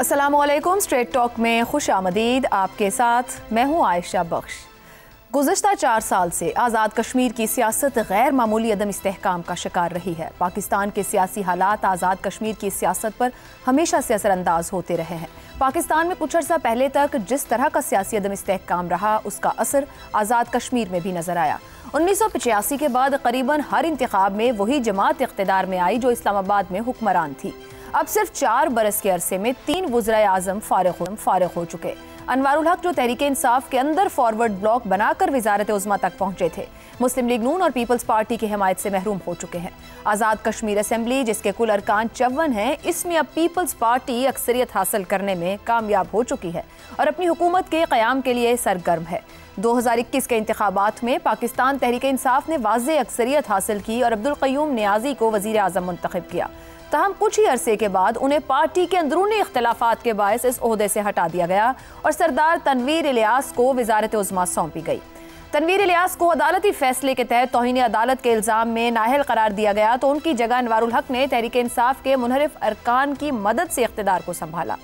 अस्सलामुअलैकुम। Straight talk में खुश आमदीद। आपके साथ मैं हूँ आयशा बख्श। गुज़श्ता 4 साल से आज़ाद कश्मीर की सियासत गैर मामूली अदम इस्तेहकाम का शिकार रही है। पाकिस्तान के सियासी हालात आज़ाद कश्मीर की सियासत पर हमेशा से असरअंदाज होते रहे हैं। पाकिस्तान में कुछ अर्सा पहले तक जिस तरह का सियासी अदम इस्तेहकाम रहा, उसका असर आज़ाद कश्मीर में भी नजर आया। 1985 के बाद करीबन हर इंतखाब में वही जमात इख्तिदार में आई जो इस्लामाबाद में हुक्मरान थी। अब सिर्फ 4 बरस के अरसे में 3 वज़राए आज़म फारिग हो चुके। अनवारुल हक जो तहरीक इंसाफ के अंदर फॉरवर्ड ब्लॉक बनाकर वजारत उज़्मा तक पहुंचे थे, मुस्लिम लीग नून और पीपल्स पार्टी की हिमायत से महरूम हो चुके हैं। आज़ाद कश्मीर असेंबली जिसके कुल अरकान 54 हैं, इसमें अब पीपल्स पार्टी अक्सरियत हासिल करने में कामयाब हो चुकी है और अपनी हुकूमत के क़याम के लिए सरगर्म है। 2021 के इंतखाबात में पाकिस्तान तहरीक इंसाफ ने वाज़ेह अक्सरियत हासिल की और अब्दुल क़य्यूम नियाज़ी को वज़ीर आज़म मुंतखब किया। तहम कुछ ही अरसे के बाद उन्हें पार्टी के अंदरूनी इख्तिलाफात के बायस इस ओहदे से हटा दिया गया और सरदार तनवीर इलियास को वजारत उज़्मा सौंपी गई। तनवीर इलियास को अदालती फैसले के तहत तौहीन अदालत के इल्ज़ाम में नाअहल करार दिया गया तो उनकी जगह अनवारुल हक ने तहरीक इंसाफ के मुनहरिफ अरकान की मदद से इख्तिदार को संभाला।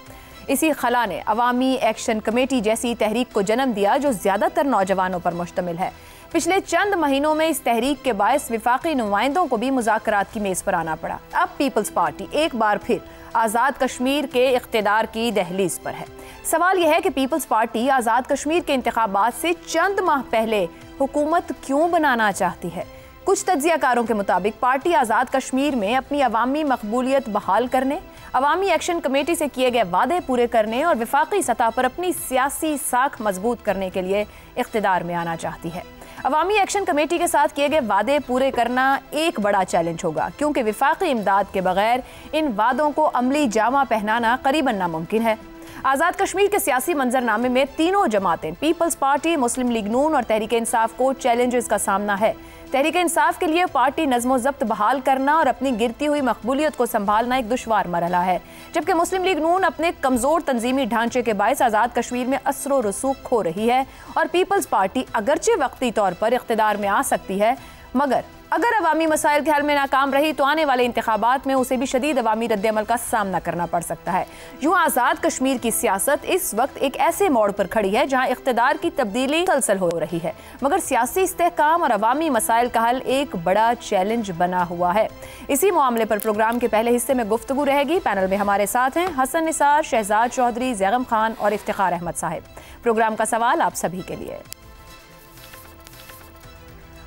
इसी खला ने अवामी एक्शन कमेटी जैसी तहरीक को जन्म दिया जो ज़्यादातर नौजवानों पर मुश्तमिल है। पिछले चंद महीनों में इस तहरीक के बायस विफाकी नुमाइंदों को भी मुज़ाकरात की मेज़ पर आना पड़ा। अब पीपल्स पार्टी एक बार फिर आज़ाद कश्मीर के इख्तिदार की दहलीज पर है। सवाल यह है कि पीपल्स पार्टी आज़ाद कश्मीर के इंतखाबात से चंद माह पहले हुकूमत क्यों बनाना चाहती है। कुछ तज्जियाकारों के मुताबिक पार्टी आज़ाद कश्मीर में अपनी अवामी मकबूलियत बहाल करने, अवामी एक्शन कमेटी से किए गए वादे पूरे करने और विफाकी सतह पर अपनी सियासी साख मजबूत करने के लिए इख्तिदार में आना चाहती है। अवामी एक्शन कमेटी के साथ किए गए वादे पूरे करना एक बड़ा चैलेंज होगा क्योंकि विफाकी इमदाद के बगैर इन वादों को अमली जामा पहनाना करीबन नामुमकिन है। आज़ाद कश्मीर के सियासी मंजरनामे में तीनों जमातें पीपल्स पार्टी, मुस्लिम लीग नून और तहरीक इंसाफ को चैलेंजेस का सामना है। तहरीक इंसाफ के लिए पार्टी नज़्म ज़ब्त बहाल करना और अपनी गिरती हुई मकबूलियत को संभालना एक दुश्वार मरहला है, जबकि मुस्लिम लीग नून अपने कमज़ोर तंजीमी ढांचे के बायस आज़ाद कश्मीर में असर व रसूख खो रही है और पीपल्स पार्टी अगरचे वक्ती तौर पर इख्तिदार में आ सकती है, मगर अगर अवामी मसाइल के हल में नाकाम रही तो आने वाले इंतखाबात में उसे भी शदीद अवामी रद्द-ए-अमल का सामना करना पड़ सकता है। यूँ आज़ाद कश्मीर की सियासत इस वक्त एक ऐसे मोड़ पर खड़ी है जहाँ इख्तिदार की तब्दीली मुसलसल हो रही है, मगर सियासी इस्तेहकाम और अवामी मसाइल का हल एक बड़ा चैलेंज बना हुआ है। इसी मामले पर प्रोग्राम के पहले हिस्से में गुफ्तगू रहेगी। पैनल में हमारे साथ हैं हसन निसार, शहजाद चौधरी, जैगम खान और इफ्तिखार अहमद साहिब। प्रोग्राम का सवाल आप सभी के लिए।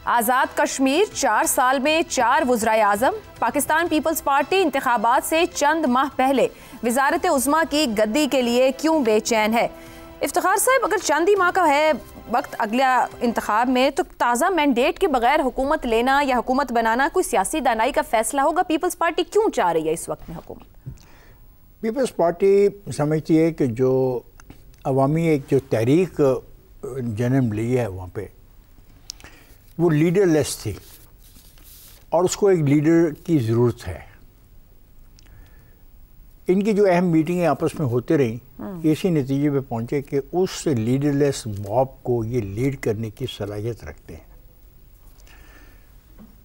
आज़ाद कश्मीर 4 साल में 4 वज़राए आज़म। पाकिस्तान पीपल्स पार्टी इंतखाबात से चंद माह पहले वजारत उज़्मा की गद्दी के लिए क्यों बेचैन है। इफ्तिखार साहब, अगर चंद ही माह का है वक्त अगला इंतखाब में, तो ताज़ा मैंडेट के बगैर हुकूमत लेना या हुकूमत बनाना कोई सियासी दानाई का फैसला होगा। पीपल्स पार्टी क्यों चाह रही है इस वक्त में हुकूमत? पीपल्स पार्टी समझती है कि जो अवामी एक जो तहरीक जन्म ली है वहाँ पे वो लीडरलेस थी और उसको एक लीडर की ज़रूरत है। इनकी जो अहम मीटिंगें आपस में होते रहीं, इसी नतीजे पे पहुँचे कि उस लीडरलेस मॉब को ये लीड करने की सलाहियत रखते हैं।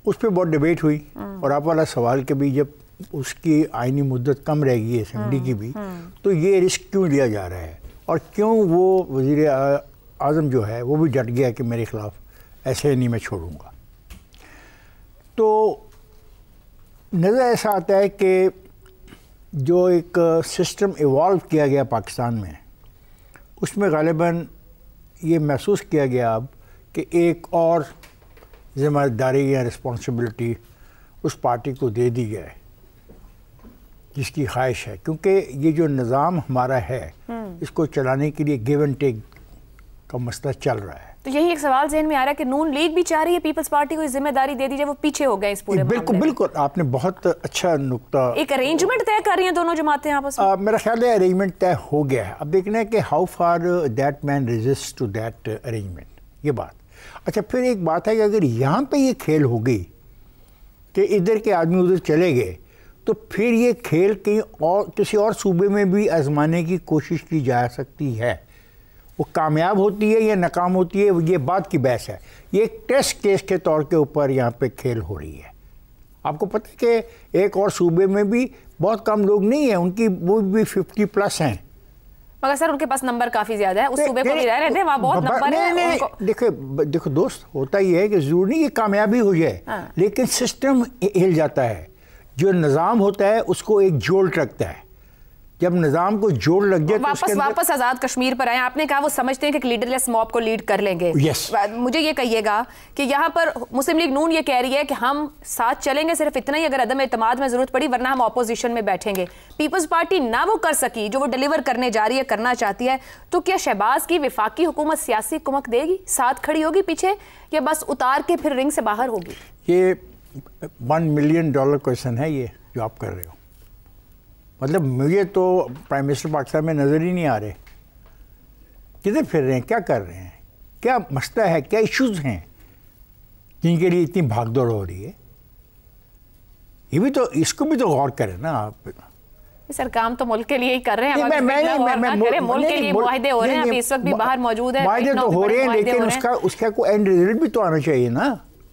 उस पर बहुत डिबेट हुई और आप वाला सवाल कि भी जब उसकी आइनी मुद्दत कम रहेगी असेंबली की भी, तो ये रिस्क क्यों लिया जा रहा है और क्यों वो वज़ीर आज़म जो है वो भी डट गया कि मेरे ख़िलाफ़ ऐसे नहीं मैं छोड़ूंगा। तो नज़र ऐसा आता है कि जो एक सिस्टम इवॉल्व किया गया पाकिस्तान में, उसमें ग़ालिबन ये महसूस किया गया अब कि एक और ज़िम्मेदारी या रिस्पॉन्सिबिलिटी उस पार्टी को दे दी जाए जिसकी ख्वाहिश है, क्योंकि ये जो निज़ाम हमारा है इसको चलाने के लिए गिव एंड टेक का मसला चल रहा है। तो यही एक सवाल ज़हन में आ रहा है कि नून लीग भी चाह रही है पीपल्स पार्टी को जिम्मेदारी दे दी जाए, वो पीछे हो गए इस पूरे बिल्कुल बिल्कुल, आपने बहुत अच्छा नुक्ता। एक अरेंजमेंट तय कर रही हैं दोनों जमातें आपस में। मेरा ख्याल है अरेंजमेंट तय हो गया है। अब देखना है कि how far that man resist to that arrangement, ये बात। अच्छा, फिर एक बात है कि अगर यहाँ पे ये खेल हो गई कि इधर के आदमी उधर चले गए, तो फिर ये खेल कहीं और किसी और सूबे में भी आजमाने की कोशिश की जा सकती है। वो कामयाब होती है या नाकाम होती है, ये बात की बहस है। ये एक टेस्ट केस के तौर के ऊपर यहाँ पे खेल हो रही है। आपको पता है कि एक और सूबे में भी बहुत कम लोग नहीं है, उनकी वो भी 50+ हैं। मगर सर उनके पास नंबर काफी ज्यादा है, उस सूबे को भी रह रहे थे, वहाँ बहुत नंबर है। देखो दोस्त, होता ही है कि जरूरी नहीं कि कामयाबी हो जाए, लेकिन सिस्टम हिल जाता है। जो निज़ाम होता है उसको एक जोड़ रखता है, जब निज़ाम को जोड़ लग जाए वापस आज़ाद कश्मीर पर आए। आपने कहा वो समझते हैं कि लीडरलेस मॉब को लीड कर लेंगे। मुझे ये कहिएगा कि यहाँ पर मुस्लिम लीग नून ये कह रही है कि हम साथ चलेंगे, सिर्फ इतना ही अगर अदम एतमाद में जरूरत पड़ी, वरना हम ऑपोजिशन में बैठेंगे। पीपल्स पार्टी ना वो कर सकी जो वो डिलीवर करने जा रही है, करना चाहती है, तो क्या शहबाज की विफाकी हुकूमत सियासी कुमक देगी, साथ खड़ी होगी पीछे, या बस उतार के फिर रिंग से बाहर होगी? ये $1 मिलियन क्वेश्चन है ये जो आप कर रहे हो। मतलब मुझे तो प्राइम मिनिस्टर पाकिस्तान में नज़र ही नहीं आ रहे, किधर फिर रहे हैं, क्या कर रहे हैं, क्या मसला है, क्या इश्यूज हैं जिनके लिए इतनी भागदौड़ हो रही है। ये भी तो, इसको भी तो गौर करें ना आप। सर काम तो मुल्क के लिए ही कर रहे हैं, मुल्क के लिए मुआहदे हो रहे हैं, अभी इस वक्त भी बाहर मौजूद है, मुआहदे तो हो रहे हैं, लेकिन उसका कोई एंड रिजल्ट भी तो आना चाहिए ना।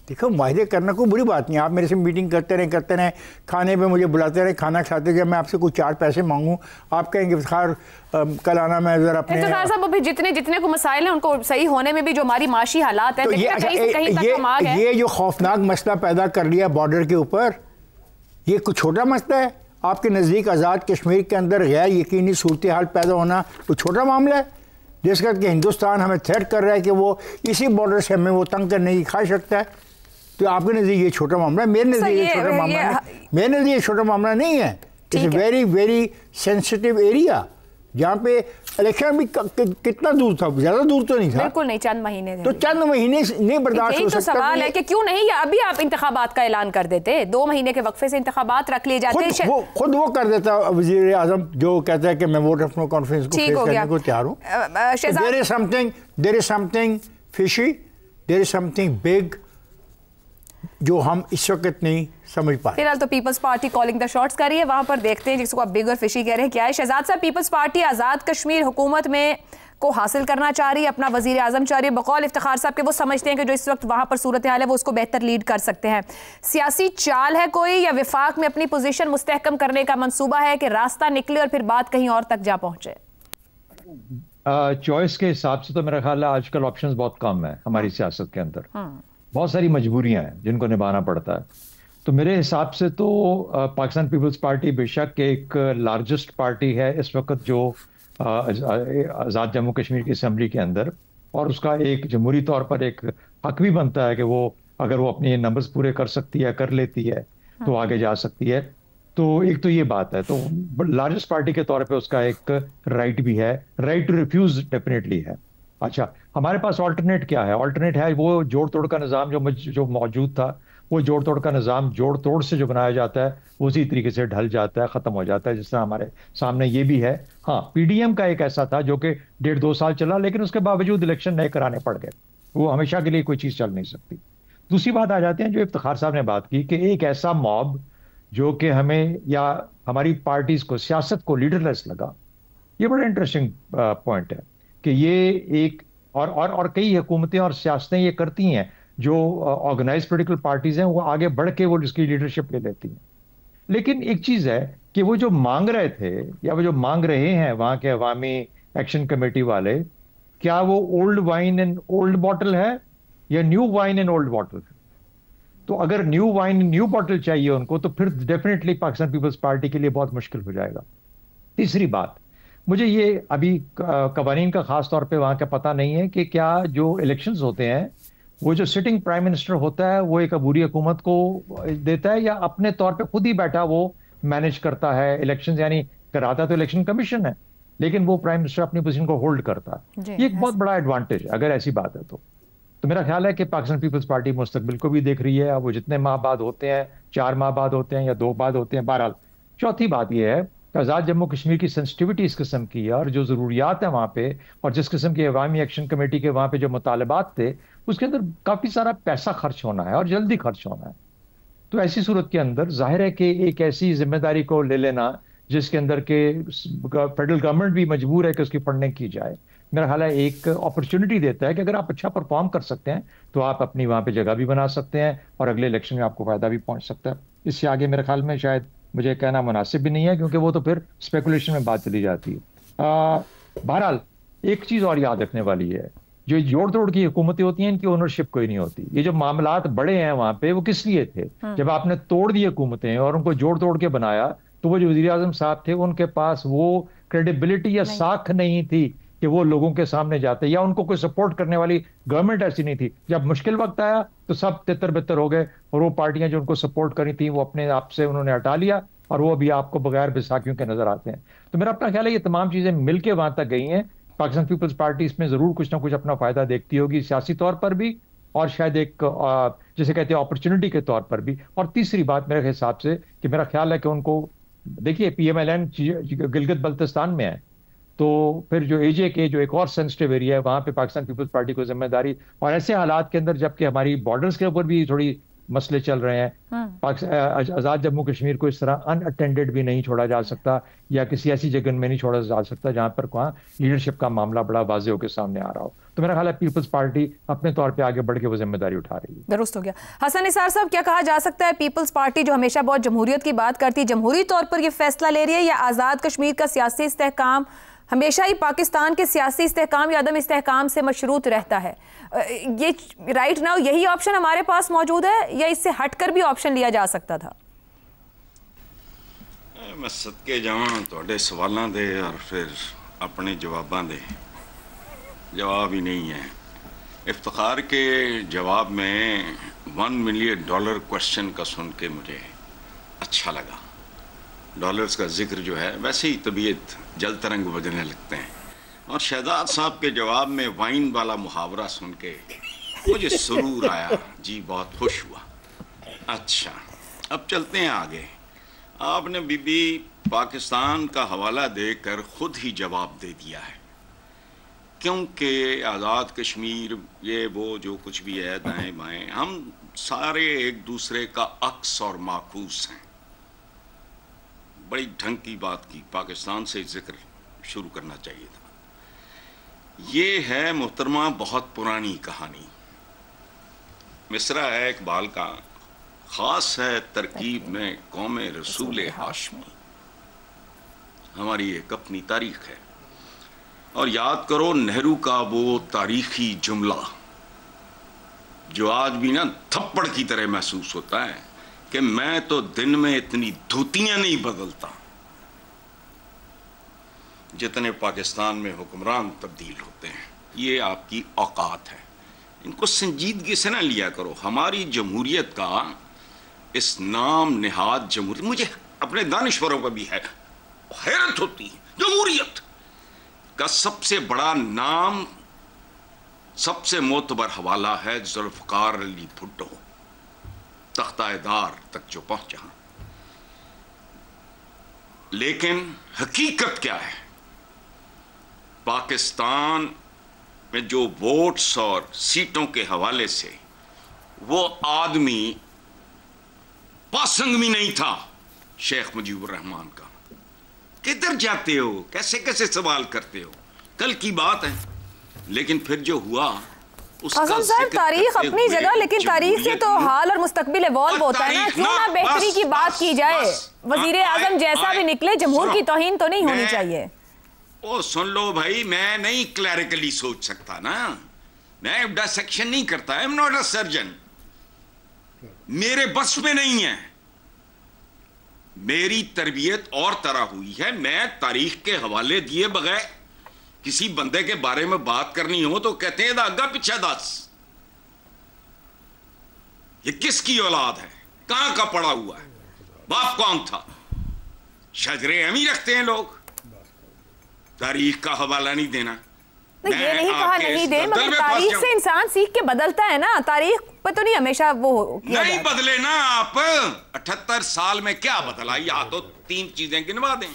देखो मुआहदे करना कोई बुरी बात नहीं, आप मेरे से मीटिंग करते रहे, खाने पे मुझे बुलाते रहे, खाना खाते, जब मैं आपसे कुछ 4 पैसे मांगूं आप कहेंगे इफ्तार कल आना, मैं जरा अपने इफ्तार साहब अभी जितने को मसाइल हैं उनको सही होने में भी जो हमारी माशी हालात हैं, तो ये जो खौफनाक मसला पैदा कर लिया बॉर्डर के ऊपर, ये कुछ छोटा मसला है आपके नज़दीक? आज़ाद कश्मीर के अंदर गैर यकीनी सूरत हाल पैदा होना कोई छोटा मामला है? जिसका कि हिंदुस्तान हमें थ्रेट कर रहा है कि वो इसी बॉर्डर से हमें वो तंग करने की ख्वाहिश रखता है, तो आपके नज़दीक ये छोटा मामला है, मेरे नज़दीक ये छोटा मामला है, मेरे नज़दीक ये छोटा मामला नहीं है। It's a very very sensitive area, जहाँ पे इलेक्शन भी कितना दूर था, ज़्यादा दूर तो नहीं था, बिल्कुल नहीं, चंद महीने थे। तो चंद महीने नहीं बर्दाश्त हो सकता। तो सवाल है कि क्यों नहीं या अभी आप इंतखाबात का ऐलान कर देते, 2 महीने के वक्फे से इंतखाबात रख लिए जाते। खुद वो कर देता वज़ीर आज़म, जो कहता है कि मैं वोट ऑफ नो कॉन्फ्रेंस को फेस करने को तैयार हूँ। There is something fishy, there is something big जो हम इस वक्त नहीं समझ पाए। फिलहाल तो Peoples Party calling the shots कर रही है, वहां पर देखते हैं जिसको आप बिग और फिशी कह रहे हैं क्या है। शहजाद साहब, पीपल्स पार्टी आज़ाद कश्मीर हुकूमत में को हासिल करना चाह रही है, अपना वजीर आजम चाह रही है, बकौल इफ्तिखार साहब के वो समझते हैं कि जो इस वक्त वहां पर सूरत हाल है वो उसको बेहतर लीड कर सकते हैं। सियासी चाल है कोई, या विफाक में अपनी पोजीशन मुस्तहकम करने का मंसूबा है कि रास्ता निकले और फिर बात कहीं और तक जा पहुंचे? चॉइस के हिसाब से तो मेरा ख्याल है आजकल ऑप्शंस बहुत कम है हमारी सियासत के अंदर, बहुत सारी मजबूरियां हैं जिनको निभाना पड़ता है। तो मेरे हिसाब से तो पाकिस्तान पीपल्स पार्टी बेशक एक लार्जेस्ट पार्टी है इस वक्त जो आज़ाद जम्मू कश्मीर की असेंबली के अंदर, और उसका एक जमहूरी तौर पर एक हक भी बनता है कि वो अगर वो अपने नंबर्स पूरे कर सकती है, कर लेती है, तो आगे जा सकती है। तो एक तो ये बात है, तो लार्जेस्ट पार्टी के तौर पे उसका एक राइट भी है, राइट टू रिफ्यूज डेफिनेटली है। अच्छा, हमारे पास ऑल्टरनेट क्या है? ऑल्टरनेट है वो जोड़ तोड़ का निज़ाम जो मौजूद था, वो जोड़ तोड़ का निज़ाम जोड़ तोड़ से जो बनाया जाता है उसी तरीके से ढल जाता है, ख़त्म हो जाता है, जिस तरह हमारे सामने ये भी है। हाँ, पीडीएम का एक ऐसा था जो कि 1.5-2 साल चला, लेकिन उसके बावजूद इलेक्शन नए कराने पड़ गए, वो हमेशा के लिए कोई चीज़ चल नहीं सकती। दूसरी बात आ जाती है जो इफ्तिखार साहब ने बात की कि एक ऐसा मॉब जो कि हमें या हमारी पार्टीज को, सियासत को लीडरलेस लगा, ये बड़ा इंटरेस्टिंग पॉइंट है कि ये एक और कई हुकूमतें और सियासतें ये करती हैं, जो ऑर्गेनाइज पोलिटिकल पार्टीज हैं वो आगे बढ़ के वो इसकी लीडरशिप ले लेती हैं। लेकिन एक चीज़ है कि वो जो मांग रहे थे या वो जो मांग रहे हैं वहाँ के अवामी एक्शन कमेटी वाले, क्या वो old wine in old bottle है या new wine in old bottle है? तो अगर न्यू वाइन न्यू बॉटल चाहिए उनको, तो फिर डेफिनेटली पाकिस्तान पीपल्स पार्टी के लिए बहुत मुश्किल हो जाएगा। तीसरी बात, मुझे ये अभी कवानीन का खास तौर पे वहाँ का पता नहीं है कि क्या जो इलेक्शंस होते हैं वो जो सिटिंग प्राइम मिनिस्टर होता है वो एक अबूरी हुकूमत को देता है या अपने तौर पे खुद ही बैठा वो मैनेज करता है इलेक्शंस, यानी कराता तो इलेक्शन कमीशन है लेकिन वो प्राइम मिनिस्टर अपनी पोजीशन को होल्ड करता है। ये एक बहुत बड़ा एडवांटेज है अगर ऐसी बात है तो मेरा ख्याल है कि पाकिस्तान पीपल्स पार्टी मुस्तकबिल को भी देख रही है। अब वो जितने माह बाद होते हैं, 4 माह बाद होते हैं या 2 बाद होते हैं, बहरहाल चौथी बात यह है कि आज़ाद जम्मू कश्मीर की सेंसिटिविटी इस किस्म की है और जो ज़रूरियात है वहाँ पे और जिस किस्म की अवामी एक्शन कमेटी के वहाँ पे जो मुतालबात थे उसके अंदर काफ़ी सारा पैसा खर्च होना है और जल्दी खर्च होना है। तो ऐसी सूरत के अंदर जाहिर है कि एक ऐसी जिम्मेदारी को ले लेना जिसके अंदर के फेडरल गवर्नमेंट भी मजबूर है कि उसकी फंडिंग की जाए, मेरा ख्याल है एक अपॉर्चुनिटी देता है कि अगर आप अच्छा परफॉर्म कर सकते हैं तो आप अपनी वहाँ पे जगह भी बना सकते हैं और अगले इलेक्शन में आपको फायदा भी पहुँच सकता है। इससे आगे मेरे ख्याल में शायद मुझे कहना मुनासिब भी नहीं है, क्योंकि वो तो फिर स्पेकुलेशन में बात चली जाती है। बहरहाल एक चीज़ और याद रखने वाली है, जो जोड़ तोड़ की हुकूमतें होती हैं इनकी ओनरशिप कोई नहीं होती। ये जो मामलात बड़े हैं वहां पे, वो किस लिए थे? जब आपने तोड़ दी हुकूमतें और उनको जोड़ तोड़ के बनाया, तो वो जो वजीर आजम साहब थे उनके पास वो क्रेडिबिलिटी या साख नहीं थी कि वो लोगों के सामने जाते, या उनको कोई सपोर्ट करने वाली गवर्नमेंट ऐसी नहीं थी। जब मुश्किल वक्त आया तो सब तितर बितर हो गए, और वो पार्टियां जो उनको सपोर्ट करी थी वो अपने आप से उन्होंने हटा लिया, और वो अभी आपको बगैर बैसाखियों के नजर आते हैं। तो मेरा अपना ख्याल है ये तमाम चीजें मिलकर वहां तक गई हैं। पाकिस्तान पीपल्स पार्टी इसमें जरूर कुछ ना कुछ अपना फायदा देखती होगी, सियासी तौर पर भी, और शायद एक जैसे कहते हैं अपॉर्चुनिटी के तौर पर भी। और तीसरी बात मेरे हिसाब से कि मेरा ख्याल है कि उनको, देखिए PMLN गिलगित बल्तिस्तान में है, तो फिर जो AJ के जो एक और सेंसिटिव एरिया है वहां पे पाकिस्तान पीपल्स पार्टी को जिम्मेदारी, और ऐसे हालात के अंदर जबकि हमारी बॉर्डर्स के ऊपर भी थोड़ी मसले चल रहे हैं, आजाद जम्मू कश्मीर को इस तरह अनअटेंडेड भी नहीं छोड़ा जा सकता, या किसी ऐसी जगह में नहीं छोड़ा जा सकता जहां पर लीडरशिप का मामला बड़ा वाज़ेह होकर सामने आ रहा हो। तो मेरा ख्याल है पीपल्स पार्टी अपने तौर पे आगे बढ़ के वो जिम्मेदारी उठा रही है। दुरुस्त हो गया। हसन निसार साहब, क्या कहा जा सकता है, पीपल्स पार्टी जो हमेशा बहुत जमहूरियत की बात करती है, जमहूरी तौर पर ये फैसला ले रही है, या आज़ाद कश्मीर का सियासी इस्तेहकाम हमेशा ही पाकिस्तान के सियासी इस्तेहकाम या अदम इस्तेहकाम से मशरूत रहता है? ये राइट नाउ यही ऑप्शन हमारे पास मौजूद है, या इससे हटकर भी ऑप्शन लिया जा सकता था? मैं सदके जावां तुहाडे सवालों दे और फिर अपने जवाबां दे, जवाब ही नहीं है। इफ्तिखार के जवाब में $1 मिलियन क्वेश्चन का सुन के मुझे अच्छा लगा। डॉलर्स का जिक्र जो है, वैसे ही तबीयत जल तरंग बजने लगते हैं, और शहजाद साहब के जवाब में वाइन वाला मुहावरा सुन के मुझे सुरूर आया जी, बहुत खुश हुआ। अच्छा, अब चलते हैं आगे। आपने बीबी पाकिस्तान का हवाला देकर खुद ही जवाब दे दिया है, क्योंकि आज़ाद कश्मीर ये वो जो कुछ भी है दाएं बाएं, हम सारे एक दूसरे का अक्स और माकूस हैं। बड़ी ढंग की बात की, पाकिस्तान से जिक्र शुरू करना चाहिए था। ये है मोहतरमा बहुत पुरानी कहानी, मिसरा है इकबाल का, खास है तरकीब में कौम रसूल हाशमी। हमारी एक अपनी तारीख है, और याद करो नेहरू का वो तारीखी जुमला जो आज भी ना थप्पड़ की तरह महसूस होता है कि मैं तो दिन में इतनी धोतियां नहीं बदलता जितने पाकिस्तान में हुक्मरान तब्दील होते हैं। ये आपकी औकात है, इनको संजीदगी से ना लिया करो। हमारी जमहूरियत का इस नाम निहाद जमहूरियत, मुझे अपने दानिश्वरों का भी है हैरत होती है, जमहूरियत का सबसे बड़ा नाम, सबसे मोतबर हवाला है जुल्फ़िकार अली भुट्टो, तख्ताएदार तक जो पहुंचा। लेकिन हकीकत क्या है? पाकिस्तान में जो वोट्स और सीटों के हवाले से वो आदमी पासंग भी नहीं था शेख मुजीबुर रहमान का। किधर जाते हो, कैसे कैसे सवाल करते हो, कल की बात है। लेकिन फिर जो हुआ, हसन साहब, तारीख अपनी जगह, लेकिन तारीख से तो हाल और मुस्तकबिल इवॉल्व होता है ना। क्यों ना बेहतरी की बात की जाए? वजीर आजम जैसा भी निकले, जमहूर की तौहीन तो नहीं होनी चाहिए। ओ सुन लो भाई, मैं नहीं क्लैरिकली सोच सकता ना, मैं डिसेक्शन नहीं करता, I am not a surgeon, मेरे बस में नहीं है। मेरी तरबियत और तरह हुई है। मैं तारीख के हवाले दिए बगैर किसी बंदे के बारे में बात करनी हो तो कहते हैं आगा पीछे दस, ये किसकी औलाद है, कहां का पड़ा हुआ है, बाप कौन था। शजरे हम ही रखते हैं लोग, तारीख का हवाला नहीं देना। ये नहीं कहा नहीं दे, मगर तारीख से इंसान सीख के बदलता है ना, तारीख पर तो नहीं हमेशा वो नहीं बदले ना। आप 78 साल में क्या बदला? या तो 3 चीजें गिनवा दें,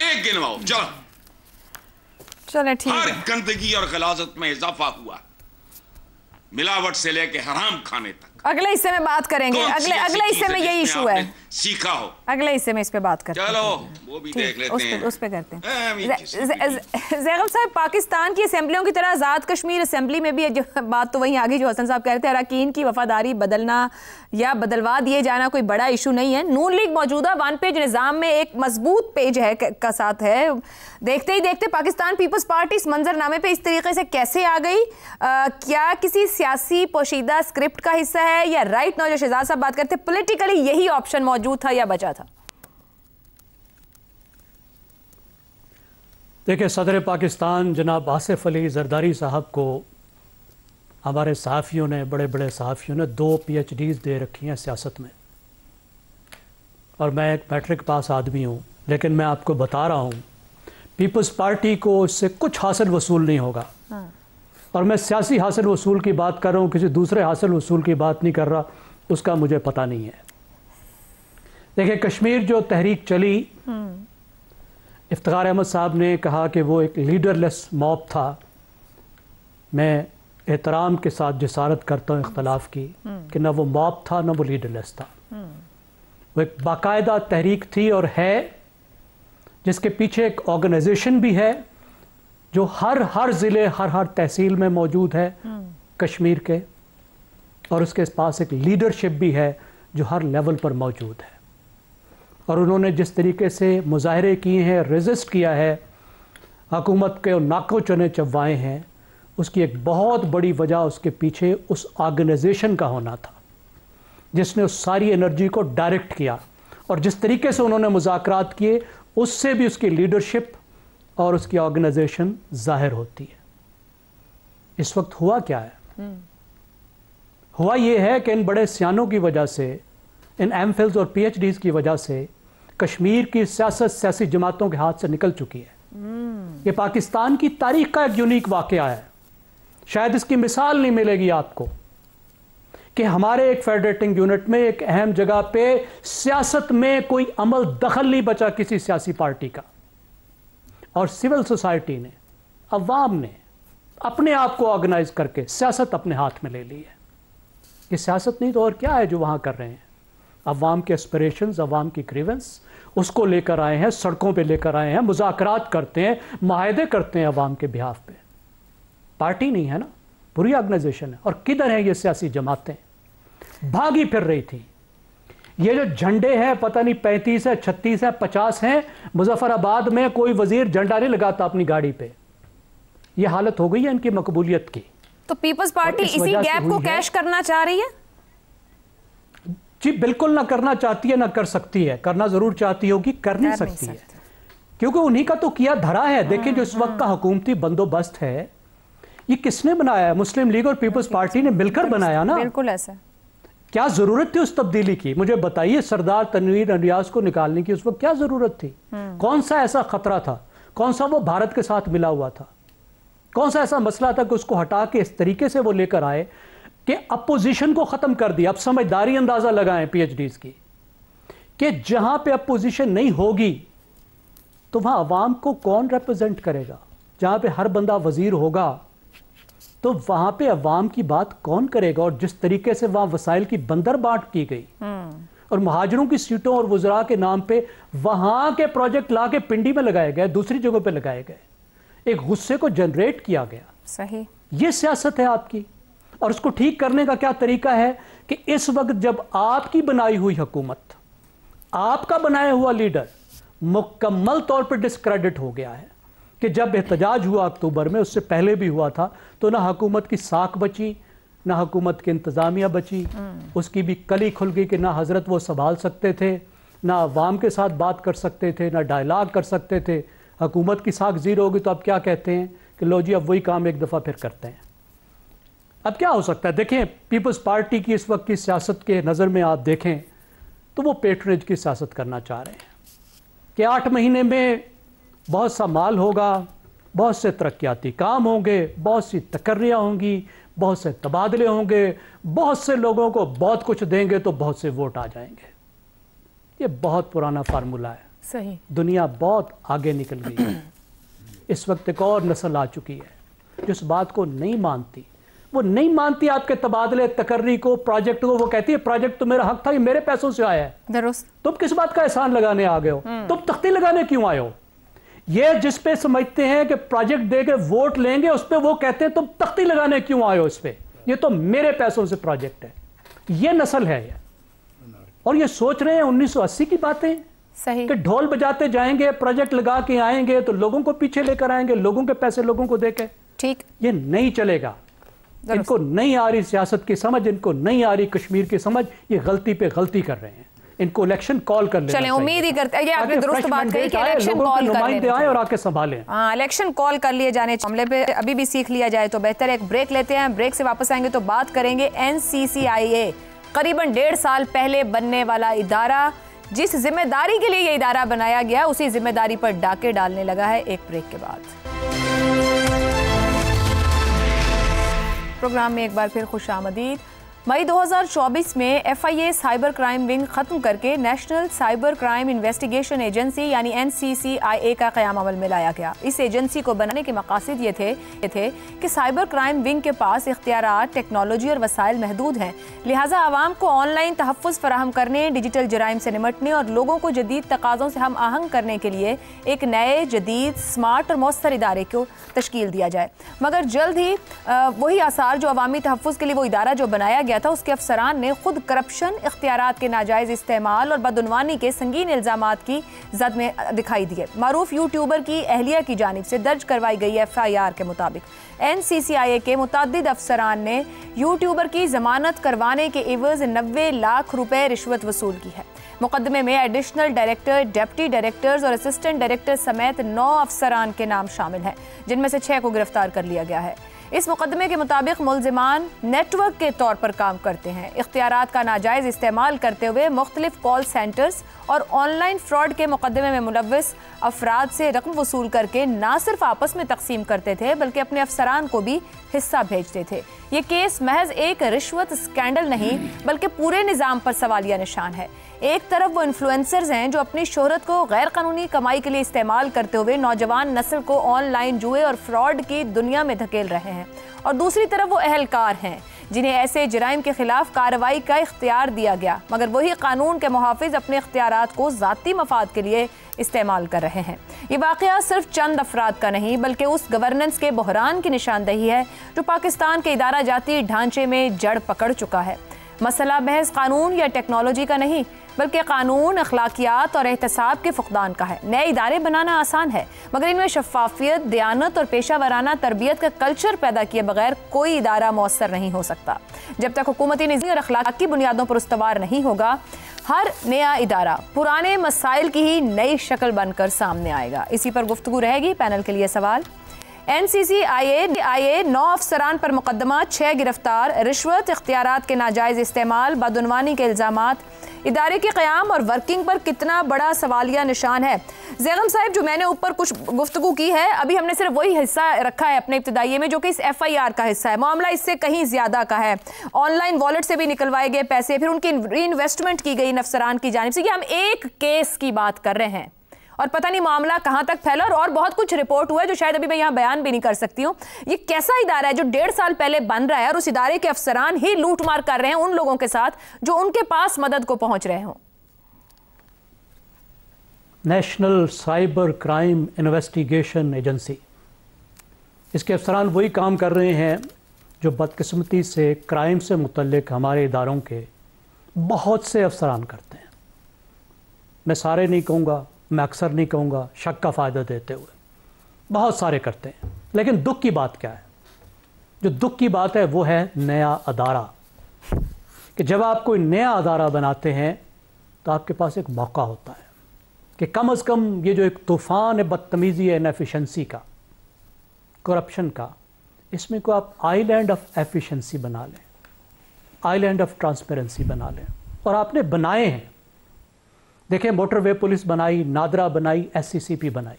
एक गिनवाओ चलो। चले ठीक है। हर गंदगी और गलाजत में इजाफा हुआ, मिलावट से लेके हराम खाने तक। अगले हिस्से में बात करेंगे, अगले हिस्से में यही इशू है, सीखा हो, अगले हिस्से में इस पे बात करते हैं। चलो वो भी देख लेते हैं, उस पे करते हैं। ज़ैगब साहब, पाकिस्तान की असेंबलियों की तरह आज़ाद कश्मीर असेंबली में भी जो बात तो वहीं आगे जो हसन साहब कह रहे थे, अरकान की वफादारी बदलना या बदलवा दिए जाना कोई बड़ा इशू नहीं है। नून लीग मौजूदा वन पेज निज़ाम में एक मजबूत पेज है का साथ है। देखते ही देखते पाकिस्तान पीपल्स पार्टी इस मंजरनामे पे इस तरीके से कैसे आ गई? क्या किसी सियासी पोशीदा स्क्रिप्ट का हिस्सा है, या राइट नाउ जो शहजाद साहब बात करते पॉलिटिकली यही ऑप्शन मौजूद था या बचा था? देखिए, सदर पाकिस्तान जनाब आसिफ अली जरदारी साहब को हमारे सहाफ़ियों ने, बड़े बड़े सहाफ़ियों ने 2 PhDs दे रखी हैं सियासत में, और मैं एक मैट्रिक पास आदमी हूँ, लेकिन मैं आपको बता रहा हूँ पीपल्स पार्टी को इससे कुछ हासिल वसूल नहीं होगा। और मैं सियासी हासिल वसूल की बात कर रहा हूँ, किसी दूसरे हासिल वसूल की बात नहीं कर रहा, उसका मुझे पता नहीं है। देखिए, कश्मीर जो तहरीक चली, इफ्तिखार अहमद साहब ने कहा कि वो एक लीडरलेस मॉब था। मैं एहतराम के साथ जिसारत करता हूँ इख्तलाफ की कि ना वो मॉब था ना वो लीडरलेस था। वो एक बाकायदा तहरीक थी और है, जिसके पीछे एक ऑर्गेनाइजेशन भी है जो हर ज़िले, हर तहसील में मौजूद है कश्मीर के, और उसके पास एक लीडरशिप भी है जो हर लेवल पर मौजूद है। और उन्होंने जिस तरीके से मुजाहरे किए हैं, रेजिस्ट किया है, हुकूमत के नाकों चने चबवाए हैं, उसकी एक बहुत बड़ी वजह उसके पीछे उस ऑर्गेनाइजेशन का होना था जिसने उस सारी एनर्जी को डायरेक्ट किया। और जिस तरीके से उन्होंने मुज़ाकरात किए, उससे भी उसकी लीडरशिप और उसकी ऑर्गेनाइजेशन जाहिर होती है। इस वक्त हुआ क्या है? हुआ ये है कि इन बड़े सियानों की वजह से, इन एमफिल्स और PhDs की वजह से कश्मीर की सियासत सियासी जमातों के हाथ से निकल चुकी है। ये पाकिस्तान की तारीख का एक यूनिक वाकया है। शायद इसकी मिसाल नहीं मिलेगी आपको कि हमारे एक फेडरेटिंग यूनिट में एक अहम जगह पे सियासत में कोई अमल दखल नहीं बचा किसी सियासी पार्टी का, और सिविल सोसाइटी ने, अवाम ने अपने आप को ऑर्गेनाइज करके सियासत अपने हाथ में ले ली है। ये सियासत नहीं तो और क्या है जो वहाँ कर रहे हैं? अवाम के एस्पिरेशंस, अवाम की ग्रीवेंस, उसको लेकर आए हैं, सड़कों पे लेकर आए हैं, मुज़ाकरात करते हैं, माहदे करते हैं अवाम के बिहाफ पे। पार्टी नहीं है ना, पूरी ऑर्गेनाइजेशन है। और किधर है ये सियासी जमातें? भागी फिर रही थी। ये जो झंडे हैं, पता नहीं 35 है, 36 है, 50 हैं, मुजफ्फराबाद में कोई वजीर झंडा नहीं लगाता अपनी गाड़ी पे। ये हालत हो गई है इनकी मकबूलियत की। तो पीपल्स पार्टी इसी गैप को कैश करना चाह रही है? जी बिल्कुल, ना करना चाहती है ना कर सकती है। करना जरूर चाहती होगी, कर नहीं सकती है, क्योंकि उन्हीं का तो किया धरा है। देखिए, जो इस वक्त का हुकूमती बंदोबस्त है, ये किसने बनाया है? मुस्लिम लीग और पीपल्स पार्टी ने मिलकर बनाया ना। बिल्कुल ऐसा। क्या जरूरत थी उस तब्दीली की? मुझे बताइए, सरदार तनवीर अलियास को निकालने की उस वक्त क्या जरूरत थी? कौन सा ऐसा खतरा था? कौन सा वो भारत के साथ मिला हुआ था? कौन सा ऐसा मसला था कि उसको हटा के इस तरीके से वो लेकर आए कि अपोजिशन को खत्म कर दिया? अब समझदारी अंदाजा लगाएं PhDs की कि जहां पे अपोजिशन नहीं होगी तो वहां अवाम को कौन रिप्रेजेंट करेगा? जहां पे हर बंदा वजीर होगा तो वहां पे अवाम की बात कौन करेगा? और जिस तरीके से वहां वसाइल की बंदर बांट की गई और महाजरों की सीटों और वज़रा के नाम पे वहां के प्रोजेक्ट ला के पिंडी में लगाए गए, दूसरी जगहों पे लगाए गए, एक गुस्से को जनरेट किया गया। सही, ये सियासत है आपकी। और उसको ठीक करने का क्या तरीका है कि इस वक्त जब आपकी बनाई हुई हुकूमत, आपका बनाया हुआ लीडर मुकम्मल तौर पर डिस्क्रेडिट हो गया है, कि जब एहतजाज हुआ अक्टूबर में, उससे पहले भी हुआ था, तो ना हुकूमत की साख बची, ना हुकूमत की इंतज़ामिया बची, उसकी भी कली खुल गई कि ना हजरत वो संभाल सकते थे, ना अवाम के साथ बात कर सकते थे, ना डायलॉग कर सकते थे। हुकूमत की साख ज़ीरो होगी तो अब क्या कहते हैं कि लो जी अब वही काम एक दफ़ा फिर करते हैं। अब क्या हो सकता है? देखें, पीपल्स पार्टी की इस वक्त की सियासत के नज़र में आप देखें तो वो पेट्रोनेज की सियासत करना चाह रहे हैं कि 8 महीने में बहुत सा माल होगा, बहुत से तरक्याती काम होंगे, बहुत सी तकर्रियाँ होंगी, बहुत से तबादले होंगे, बहुत से लोगों को बहुत कुछ देंगे तो बहुत से वोट आ जाएंगे। ये बहुत पुराना फार्मूला है। सही, दुनिया बहुत आगे निकल गई है। इस वक्त एक और नस्ल आ चुकी है जो इस बात को नहीं मानती। वो नहीं मानती आपके तबादले तकर्री को, प्रोजेक्ट को। वो कहती है प्रोजेक्ट तो मेरा हक था, ये मेरे पैसों से आया है, दुरुस्त। तुम किस बात का एहसान लगाने आ गए हो, तुम तख्ती लगाने क्यों आए हो? ये जिस पे समझते हैं कि प्रोजेक्ट देके वोट लेंगे, उस पे वो कहते हैं तुम तख्ती लगाने क्यों आए हो इस पे, ये तो मेरे पैसों से प्रोजेक्ट है। ये नस्ल है ये, और ये सोच रहे हैं 1980 की बातें सही कि ढोल बजाते जाएंगे, प्रोजेक्ट लगा के आएंगे तो लोगों को पीछे लेकर आएंगे, लोगों के पैसे लोगों को देके। ठीक, ये नहीं चलेगा। इनको नहीं आ रही सियासत की समझ, इनको नहीं आ रही कश्मीर की समझ, ये गलती पे गलती कर रहे हैं। इनको इलेक्शन कॉल कर लेना चाहिए। उम्मीद ही करते हैं, ये आपने दुरुस्त बात कही कि इलेक्शन कॉल कर लेना आए और आके संभालें। हाँ, इलेक्शन कॉल कर लिए जाने मामले पे अभी भी सीख लिया जाए तो बेहतर है। एक ब्रेक लेते हैं, ब्रेक से वापस आएंगे तो बात करेंगे NCCIA, करीबन 1.5 साल पहले बनने वाला इदारा, जिस जिम्मेदारी के लिए ये इदारा बनाया गया उसी जिम्मेदारी पर डाके डालने लगा है। एक ब्रेक के बाद प्रोग्राम में एक बार फिर खुशामदीद। मई 2024 में FIA साइबर क्राइम विंग खत्म करके national cyber crime investigation agency यानी NCCIA का क़याम अमल में लाया गया। इस एजेंसी को बनाने के मकासद ये थे कि साइबर क्राइम विंग के पास इख्तियारात, टेक्नोलॉजी और वसाइल महदूद हैं, लिहाजा आवाम को ऑनलाइन तहफ़्फ़ुज़ फराहम करने, डिजिटल जराइम से निमटने और लोगों को जदीद तकाज़ों से हम आहंग करने के लिए एक नए, जदीद, स्मार्ट और मौसर इदारे को तश्कील दिया जाए। मगर जल्द ही वही आसार जो अवामी तहफ़्फ़ुज़ के लिए वो इदारा जो बनाया गया था, उसके अफसरान ने खुद करप्शन, इख्तियारात के नाजायज़ इस्तेमाल और बदउनवानी के संगीन इल्ज़ामात की जद में दिखाई दिए। मारूफ यूट्यूबर की अहलिया की जानिब से दर्ज करवाई गई FIR के मुताबिक NCCIA के मुतअद्दिद अफसरान ने यूट्यूबर की जमानत करवाने के एवज़ 90 लाख रुपए रिश्वत वसूल की है। मुकदमे में एडिशनल डायरेक्टर, डिप्टी डायरेक्टर्स और असिस्टेंट डायरेक्टर समेत 9 अफसरान के नाम शामिल हैं, जिनमें से 6 को गिरफ्तार कर लिया गया है। इस मुकदमे के मुताबिक मुल्जिमान नेटवर्क के तौर पर काम करते हैं, इख्तियारात का नाजायज़ इस्तेमाल करते हुए मुख्तलिफ कॉल सेंटर्स और ऑनलाइन फ्रॉड के मुकदमे में मुलव्वस अफराद से रकम वसूल करके ना सिर्फ आपस में तकसीम करते थे बल्कि अपने अफसरान को भी हिस्सा भेजते थे। ये केस महज एक रिश्वत स्कैंडल नहीं बल्कि पूरे निज़ाम पर सवालिया निशान है। एक तरफ वो इन्फ्लुएंसर्स हैं जो अपनी शोहरत को गैर कानूनी कमाई के लिए इस्तेमाल करते हुए नौजवान नस्ल को ऑनलाइन जुए और फ्रॉड की दुनिया में धकेल रहे हैं, और दूसरी तरफ वो अहलकार हैं जिन्हें ऐसे जराइम के खिलाफ कार्रवाई का इख्तियार दिया गया, मगर वही कानून के मुहाफिज अपने इख्तियारात को ज़ाती मफाद के लिए इस्तेमाल कर रहे हैं। ये वाक़या सिर्फ चंद अफराद का नहीं बल्कि उस गवर्नेंस के बहरान की निशानदही है जो पाकिस्तान के इदारा जाती ढांचे में जड़ पकड़ चुका है। मसला महज कानून या टेक्नोलॉजी का नहीं बल्कि कानून, अखलाकियात और एहतसाब के फुकदान का है। नए इदारे बनाना आसान है मगर इनमें शफाफियत, दयानत और पेशा वराना तरबियत का कल्चर पैदा किए बगैर कोई इदारा मौसर नहीं हो सकता। जब तक हुकूमती निज़ाम और अखलाकी बुनियादों पर उस्तवार नहीं होगा, हर नया इदारा पुराने मसाइल की ही नई शक्ल बनकर सामने आएगा। इसी पर गुफ्तगू रहेगी। पैनल के लिए सवाल। NCCIA 9 अफसरान पर मुकदमा, 6 गिरफ्तार, रिश्वत, इख्तियारात के नाजायज़ इस्तेमाल, बदउनवानी के इल्ज़ामात, इदारे के क़याम और वर्किंग पर कितना बड़ा सवालिया निशान है। ज़ैगम साहब, जो मैंने ऊपर कुछ गुफ्तगू की है, अभी हमने सिर्फ वही हिस्सा रखा है अपने इब्तिदाइये में जो कि इस FIR का हिस्सा है। मामला इससे कहीं ज़्यादा का है। ऑनलाइन वॉलेट से भी निकलवाए गए पैसे, फिर उनकी री इन्वेस्टमेंट की गई इन अफसरान की जानिब से। ये हम एक केस की बात कर रहे हैं और पता नहीं मामला कहां तक फैला, और बहुत कुछ रिपोर्ट हुआ है जो शायद अभी मैं यहां बयान भी नहीं कर सकती हूं। ये कैसा इदारा है जो 1.5 साल पहले बन रहा है और उस इदारे के अफसरान ही लूटमार कर रहे हैं उन लोगों के साथ जो उनके पास मदद को पहुंच रहे हों। National cyber crime investigation agency, इसके अफसरान वही काम कर रहे हैं जो बदकिस्मती से क्राइम से मुतल्लिक हमारे इदारों के बहुत से अफसरान करते हैं। मैं सारे नहीं कहूँगा, मैं अक्सर नहीं कहूँगा, शक का फ़ायदा देते हुए बहुत सारे करते हैं। लेकिन दुख की बात क्या है? जो दुख की बात है वो है नया अदारा, कि जब आप कोई नया अदारा बनाते हैं तो आपके पास एक मौका होता है कि कम से कम ये जो एक तूफ़ान है बदतमीज़ी है, इनएफिशिएंसी का, करप्शन का, इसमें को आप आइलैंड ऑफ एफिशिएंसी बना लें, आइलैंड ऑफ ट्रांसपेरेंसी बना लें। और आपने बनाए हैं। देखें, मोटरवे पुलिस बनाई, नादरा बनाई, SCCP बनाई,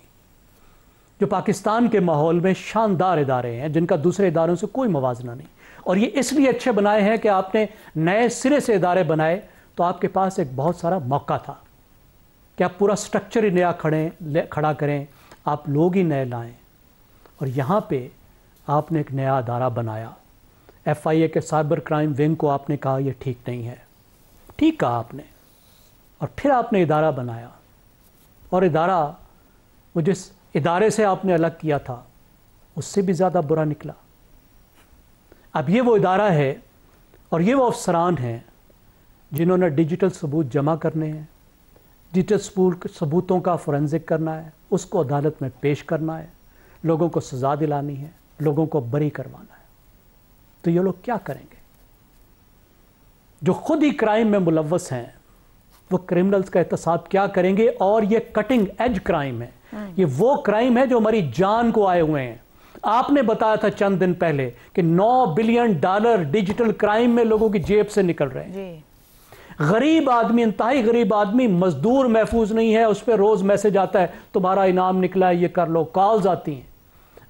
जो पाकिस्तान के माहौल में शानदार इदारे हैं जिनका दूसरे इदारों से कोई मवाजना नहीं। और ये इसलिए अच्छे बनाए हैं कि आपने नए सिरे से इदारे बनाए तो आपके पास एक बहुत सारा मौका था कि आप पूरा स्ट्रक्चर ही नया खड़ा करें, आप लोग ही नए लाएं। और यहाँ पे आपने एक नया अदारा बनाया। FIA के साइबर क्राइम विंग को आपने कहा ये ठीक नहीं है। ठीक कहा आपने, और फिर आपने इदारा बनाया, और इदारा वो जिस इदारे से आपने अलग किया था उससे भी ज़्यादा बुरा निकला। अब ये वो इदारा है और ये वो अफसरान हैं जिन्होंने डिजिटल सबूत जमा करने हैं, डिजिटल सबूतों का फोरेंसिक करना है, उसको अदालत में पेश करना है, लोगों को सज़ा दिलानी है, लोगों को बरी करवाना है। तो ये लोग क्या करेंगे? जो खुद ही क्राइम में मुलव्वस हैं वो क्रिमिनल्स का एहतसाब क्या करेंगे? और ये कटिंग एज क्राइम है, ये वो क्राइम है जो हमारी जान को आए हुए हैं। आपने बताया था चंद दिन पहले कि $9 बिलियन डिजिटल क्राइम में लोगों की जेब से निकल रहे हैं। गरीब आदमी, इंतहाई गरीब आदमी, मजदूर महफूज नहीं है, उस पर रोज मैसेज आता है तुम्हारा इनाम निकला है, ये कर लो, कॉल्स आती हैं।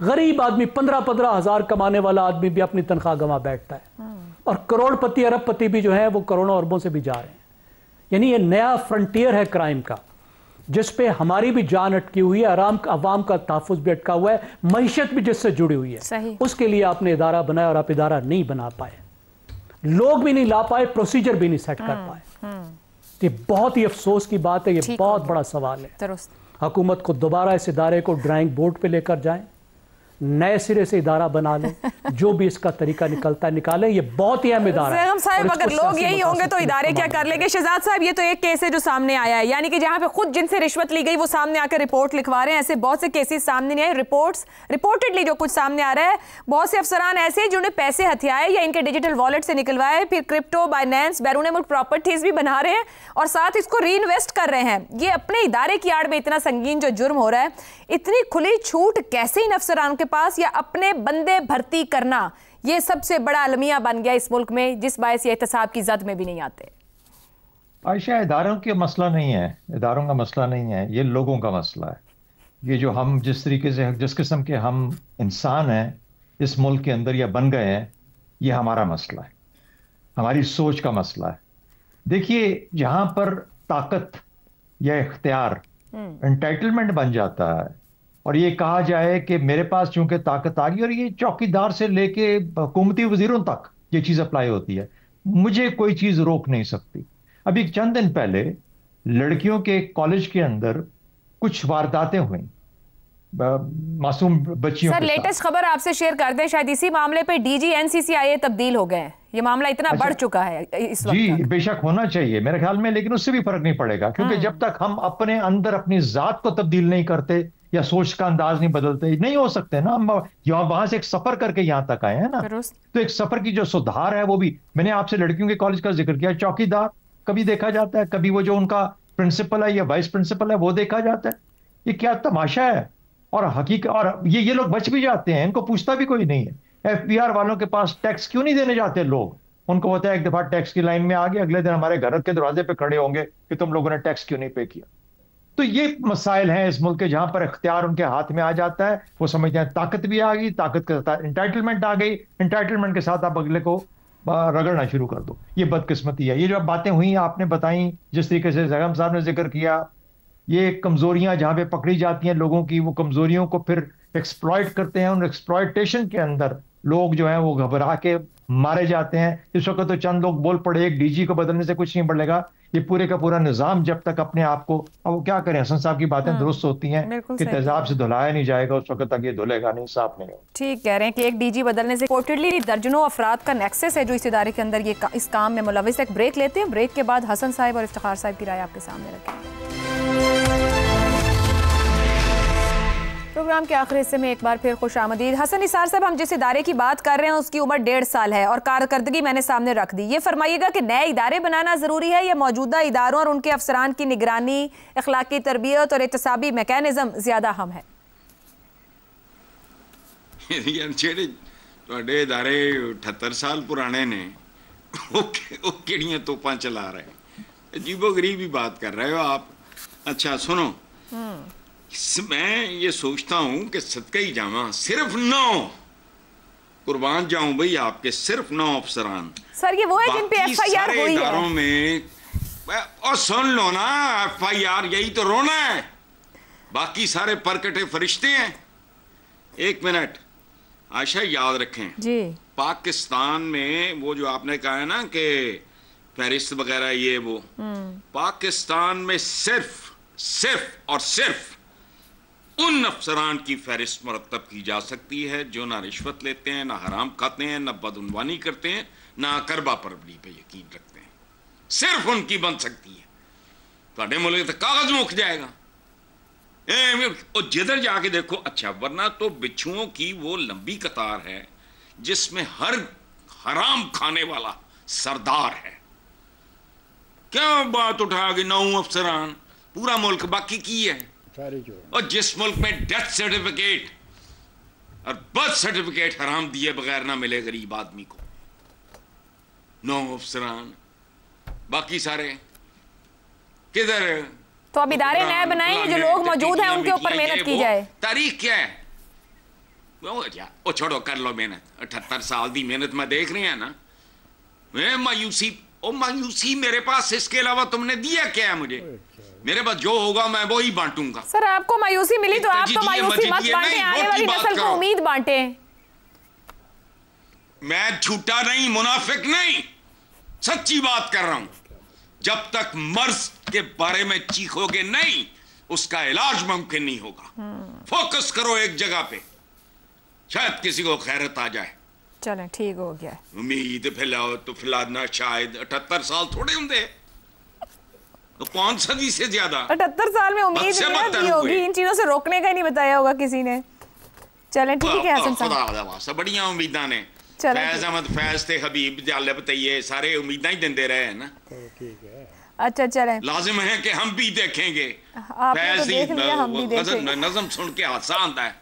गरीब आदमी, 15-15 हज़ार कमाने वाला आदमी भी अपनी तनख्वाह गंवा बैठता है, और करोड़पति अरबपति भी जो है वो करोड़ों अरबों से भी जा रहे हैं। यानी ये नया फ्रंटियर है क्राइम का, जिस पे हमारी भी जान अटकी हुई है, आवाम का तहफ़्फ़ुज़ भी अटका हुआ है, मईशत भी जिससे जुड़ी हुई है। उसके लिए आपने इदारा बनाया और आप इदारा नहीं बना पाए, लोग भी नहीं ला पाए, प्रोसीजर भी नहीं सेट कर पाए। ये बहुत ही अफसोस की बात है, ये बहुत बड़ा सवाल है। हुकूमत को दोबारा इस इदारे को ड्राइंग बोर्ड पे लेकर जाएं, नए सिरे से इदारा बना लें, जो भी इसका तरीका निकलता है निकालें। ये बहुत ही अहम इदारा है। साहब, अगर लोग यही होंगे तो इदारे क्या कर लेंगे? शहजाद साहब, ये तो एक केस है जो सामने आया है, यानी कि जहां पे खुद जिनसे रिश्वत ली गई वो सामने आकर रिपोर्ट लिखवा रहे हैं। ऐसे बहुत से केसेस सामने नहीं आए, रिपोर्टेडली जो कुछ सामने आ रहा है, बहुत से अफसरान ऐसे जिन्होंने पैसे हथियाए या इनके डिजिटल वॉलेट से निकलवाए, फिर क्रिप्टो, बाइनेंस, बैरून मुल्क प्रॉपर्टीज भी बना रहे हैं और साथ इसको री इन्वेस्ट कर रहे हैं। ये अपने इदारे की आड़ में इतना संगीन जो जुर्म हो रहा है, इतनी खुली छूट कैसे इन अफसरान के पास, या अपने बंदे भर्ती करना, ये सबसे बड़ा अलमिया बन गया इस मुल्क में, जिस बायस ये एहतसाब की जद में भी नहीं आते। आयशा, इदारों का मसला नहीं है, इदारों का मसला नहीं है, ये लोगों का मसला है। ये जो हम जिस तरीके से, जिस किस्म के हम इंसान हैं इस मुल्क के अंदर या बन गए हैं, ये हमारा मसला है, हमारी सोच का मसला है। देखिए, जहां पर ताकत या इख्तियार, एंटाइटलमेंट बन जाता है और ये कहा जाए कि मेरे पास चूंकि ताकत आ गई, और ये चौकीदार से लेके हुकूमती वजीरों तक ये चीज़ अप्लाई होती है, मुझे कोई चीज़ रोक नहीं सकती। अभी चंद दिन पहले लड़कियों के कॉलेज के अंदर कुछ वारदातें हुई मासूम बच्चियों। सर, लेटेस्ट खबर आपसे शेयर कर दें, शायद इसी मामले पे DG NCCIA तब्दील हो गए। ये मामला इतना बढ़ चुका है इस वक्त। जी, बेशक होना चाहिए मेरे ख्याल में, लेकिन उससे भी फर्क नहीं पड़ेगा, क्योंकि जब तक हम अपने अंदर अपनी जात को तब्दील नहीं करते या सोच का अंदाज नहीं बदलते, नहीं हो सकते ना। हम वहां से एक सफर करके यहाँ तक आए हैं ना, तो एक सफर की जो सुधार है वो भी, मैंने आपसे लड़कियों के कॉलेज का जिक्र किया, चौकीदार कभी देखा जाता है, कभी वो जो उनका प्रिंसिपल है या वाइस प्रिंसिपल है वो देखा जाता है। ये क्या तमाशा है? और हकीकत, और ये लोग बच भी जाते हैं, इनको पूछता भी कोई नहीं है। FBR वालों के पास टैक्स क्यों नहीं देने जाते लोग? उनको होता है एक दफा टैक्स की लाइन में आ गए, अगले दिन हमारे घर के दरवाजे पे खड़े होंगे कि तुम लोगों ने टैक्स क्यों नहीं पे किया। तो ये मसाइल हैं इस मुल्क के, जहां पर इख्तियार उनके हाथ में आ जाता है, वो समझते हैं ताकत भी आ गई, ताकत के साथ एंटाइटलमेंट आ गई, एंटाइटलमेंट के साथ आप अगले को रगड़ना शुरू कर दो। ये बदकिस्मती है। ये जो बातें हुई आपने बताई, जिस तरीके से जगम साहब ने जिक्र किया, ये कमजोरियां जहां पे पकड़ी जाती हैं लोगों की, वो कमजोरियों को फिर एक्सप्लॉइट करते हैं। उन एक्सप्लॉइटेशन के अंदर लोग जो हैं वो घबरा के मारे जाते हैं। इस वक्त तो चंद लोग बोल पड़े, एक DG को बदलने से कुछ नहीं बढ़ेगा। ये पूरे का पूरा निजाम जब तक अपने आप को, अब वो क्या करें, हसन साहब की बातें दुरुस्त होती हैं कि तेजाब से धुलाया नहीं जाएगा, उस वक्त तक ये धुलेगा नहीं, साफ नहीं होगा। ठीक कह रहे हैं कि एक DG बदलने से रिपोर्टेडली दर्जनों अफराद का नेक्सस है जो इस इदारे के अंदर इस काम में मुलविस है। एक ब्रेक लेते हैं, ब्रेक के बाद हसन साहब और इफ्तिखार साहब की राय आपके सामने रखें। प्रोग्राम के आखिरी हिस्से में एक बार फिर खुश आमदीद। हसन निसार साहब, हम जिस इदारे की बात कर रहे हैं उसकी उम्र 1.5 साल है और कारकर्दगी मैंने सामने रख दी। ये फरमाइएगा कि नए इदारे बनाना ज़रूरी है या मौजूदा इदारों और उनके अफसरान की निगरानी, अखलाकी तरबियत और एहतसाबी मैकेनिज्म ज़्यादा अहम है? जेडे इदारे 78 साल पुराने ने वो किड़ियां तोपां चला रहे हैं, अजीबो गरीब ही बात कर रहे हो आप। अच्छा सुनो, मैं ये सोचता हूं कि सदका ही जावा, सिर्फ 9 कुर्बान जाऊं भाई आपके, सिर्फ 9 अफसरान। सर, ये वो है जिन पे FIR हुई है में, और सुन लो ना, FIR यही तो रोना है, बाकी सारे परकटे फरिश्ते हैं। एक मिनट आयशा, याद रखें जी, पाकिस्तान में वो जो आपने कहा है ना कि फहरिस्त वगैरह ये वो, पाकिस्तान में सिर्फ और सिर्फ उन अफसरान की फहरिस्त मुरतब की जा सकती है जो ना रिश्वत लेते हैं, ना हराम खाते हैं, ना बदउनवानी करते हैं, ना करबा परवरी पे यकीन रखते हैं। सिर्फ उनकी बन सकती है। तो मुल्क तो कागज मुक जाएगा। और जिधर जाके देखो, अच्छा, वरना तो बिच्छुओं की वो लंबी कतार है जिसमें हर हराम खाने वाला सरदार है। क्या बात उठा के 9 अफसरान, पूरा मुल्क बाकी की है। और जिस मुल्क में डेथ सर्टिफिकेट और बर्थ सर्टिफिकेट हराम दिए बगैर ना मिले गरीब आदमी को, 9 अफसरान, बाकी सारे किधर? तो अब इदारे नए बनाएंगे, जो लोग मौजूद हैं उनके ऊपर मेहनत की जाए। तारीख क्या है? वो छोड़ो, कर लो मेहनत। 78 साल दी मेहनत में देख रहे हैं ना। मैं मायूसी मेरे पास, इसके अलावा तुमने दिया क्या है मुझे? मेरे पास जो होगा मैं वो ही बांटूंगा। सर, आपको मायूसी मिली तो आप तो मायूसी मत बांटे, आने वाली नस्ल को उम्मीद बांटे। मैं झूठा नहीं, मुनाफिक नहीं, सच्ची बात कर रहा हूं। जब तक मर्ज के बारे में चीखोगे नहीं, उसका इलाज मुमकिन नहीं होगा। फोकस करो एक जगह पे, शायद किसी को खैरत आ जाए। चलें, ठीक हो गया। उम्मीद फैलाओ तो फैलाना, शायद 78 साल थोड़े होंगे, तो 5 सदी से ज्यादा। 78 साल में उम्मीद नहीं होगी, इन चीजों से रोकने का ही नहीं बताया होगा किसी ने। चलें, ठीक है हसन साहब, बड़ियां उम्मीदां ने। फैज अहमद फैज थे, हबीब जाले बताइए, सारे उम्मीदां ही देते रहे हैं ना। ठीक है, अच्छा चलें, लाजिम है कि हम भी देखेंगे। फैज ही नज़म सुन के हादसा आता है।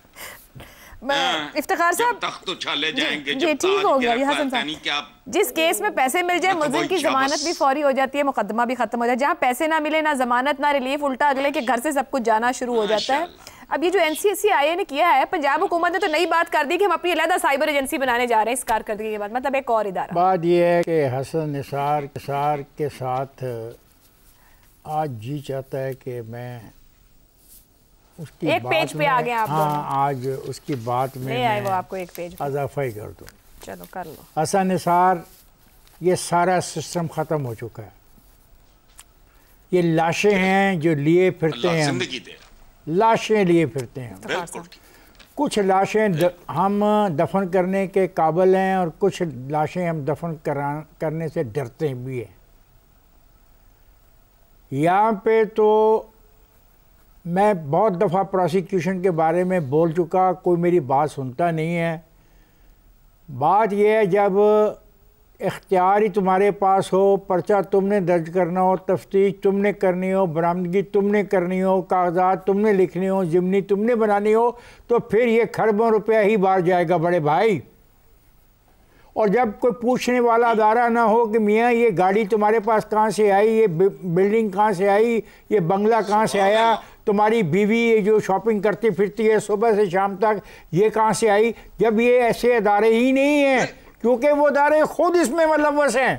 इफ्तिखार साहब, तख्त उछाले जाएंगे। जी, ठीक हो गया हसन साहब। जिस केस में पैसे मिल जाए, मुल्जिम की जमानत भी फौरी हो जाती है, मुकदमा भी खत्म हो जाए। जहाँ पैसे ना मिले, ना जमानत, ना रिलीफ, उल्टा अगले के घर से सब कुछ जाना शुरू हो जाता है। अब ये जो NCSC ने किया है, पंजाब हुकूमत ने तो नई बात कर दी कि हम अपनी अलग साइबर एजेंसी बनाने जा रहे हैं इस कारकर्दगी के बाद, मतलब एक और इदारा। बात ये है कि हसन निसार के साथ आज जी चाहता है कि मैं उसकी एक पेज पे आ गए आप। हाँ, आज उसकी बात में ले आए वो आपको एक पेज इजाफा ही कर दूँ। चलो कर लो। हसन निसार, ये सारा सिस्टम ख़त्म हो चुका है। ये लाशें हैं जो लिए फिरते हैं, लाशें लिए फिरते हैं। कुछ लाशें हम दफन करने के काबिल हैं और कुछ लाशें हम दफन करने से डरते भी हैं। यहाँ पे तो मैं बहुत दफ़ा प्रोसिक्यूशन के बारे में बोल चुका, कोई मेरी बात सुनता नहीं है। बात यह है, जब इख्तियार ही तुम्हारे पास हो, पर्चा तुमने दर्ज करना हो, तफ्तीश तुमने करनी हो, बरामदगी तुमने करनी हो, कागजात तुमने लिखने हो, ज़िम्नी तुमने बनानी हो, तो फिर ये खरबों रुपया ही बाहर जाएगा बड़े भाई। और जब कोई पूछने वाला अदारा ना हो कि मियाँ ये गाड़ी तुम्हारे पास कहाँ से आई, ये बिल्डिंग कहाँ से आई, ये बंगला कहाँ से आया, तुम्हारी बीवी ये जो शॉपिंग करती फिरती है सुबह से शाम तक, ये कहाँ से आई, जब ये ऐसे अदारे ही नहीं हैं, क्योंकि वो अदारे खुद इसमें मुलव्वस हैं,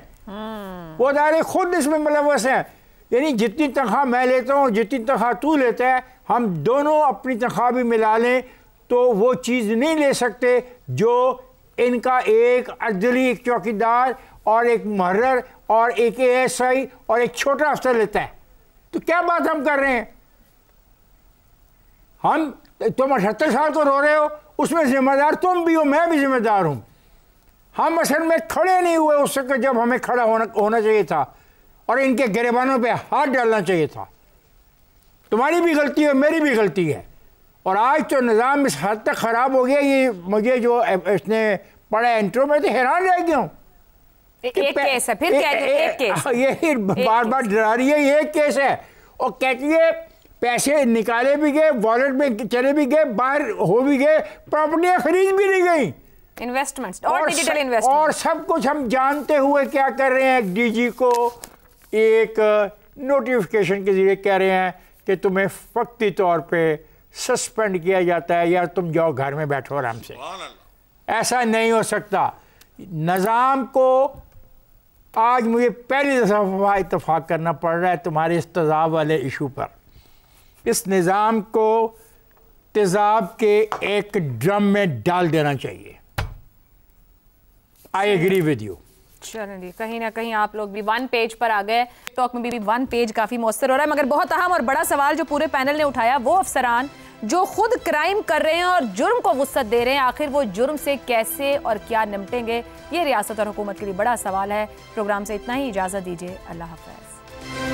वो अदारे खुद इसमें मुलव्वस हैं। यानी जितनी तनख्वाह मैं लेता हूँ, जितनी तनख्वाह तू लेता है, हम दोनों अपनी तनख्वाह भी मिला लें तो वो चीज़ नहीं ले सकते जो इनका एक अदली, एक चौकीदार और एक मुहर्रर और एक ASI और एक छोटा अफसर लेता है। तो क्या बात हम कर रहे हैं? तुम 78 साल को रो रहे हो, उसमें जिम्मेदार तुम भी हो, मैं भी जिम्मेदार हूँ। हम असल में खड़े नहीं हुए उस वक्त जब हमें खड़ा होना चाहिए था और इनके गिरेबानों पे हाथ डालना चाहिए था। तुम्हारी भी गलती है, मेरी भी गलती है। और आज तो निज़ाम इस हद तक ख़राब हो गया, ये मुझे जो इसने पढ़ा इंट्रो में तो हैरान रह गया हूँ। एक केस है, फिर क्या एक केस? ये बार बार डरा रही है, ये केस है। और कहती है पैसे निकाले भी गए, वॉलेट में चले भी गए, बाहर हो भी गए, प्रॉपर्टियाँ खरीद भी नहीं गई, इन्वेस्टमेंट्स और डिजिटल इन्वेस्टमेंट और सब कुछ हम जानते हुए क्या कर रहे हैं, DG को एक नोटिफिकेशन के जरिए कह रहे हैं कि तुम्हें वक्ती तौर पे सस्पेंड किया जाता है या तुम जाओ घर में बैठो आराम से। ऐसा नहीं हो सकता। निज़ाम को आज मुझे पहली दफ़ा इत्तेफाक करना पड़ रहा है तुम्हारे इस तेज़ाब वाले इशू पर। इस निज़ाम को तेज़ाब के एक ड्रम में डाल देना चाहिए। I agree with you. चलें जी, कहीं ना कहीं आप लोग भी वन पेज पर आ गए। टॉक में भी वन पेज काफ़ी मौसर हो रहा है, मगर बहुत अहम और बड़ा सवाल जो पूरे पैनल ने उठाया, वो अफसरान जो खुद क्राइम कर रहे हैं और जुर्म को वुसअत दे रहे हैं, आखिर वो जुर्म से कैसे और क्या निपटेंगे, ये रियासत और हुकूमत के लिए बड़ा सवाल है। प्रोग्राम से इतना ही, इजाज़त दीजिए, अल्लाह हाफ़िज़।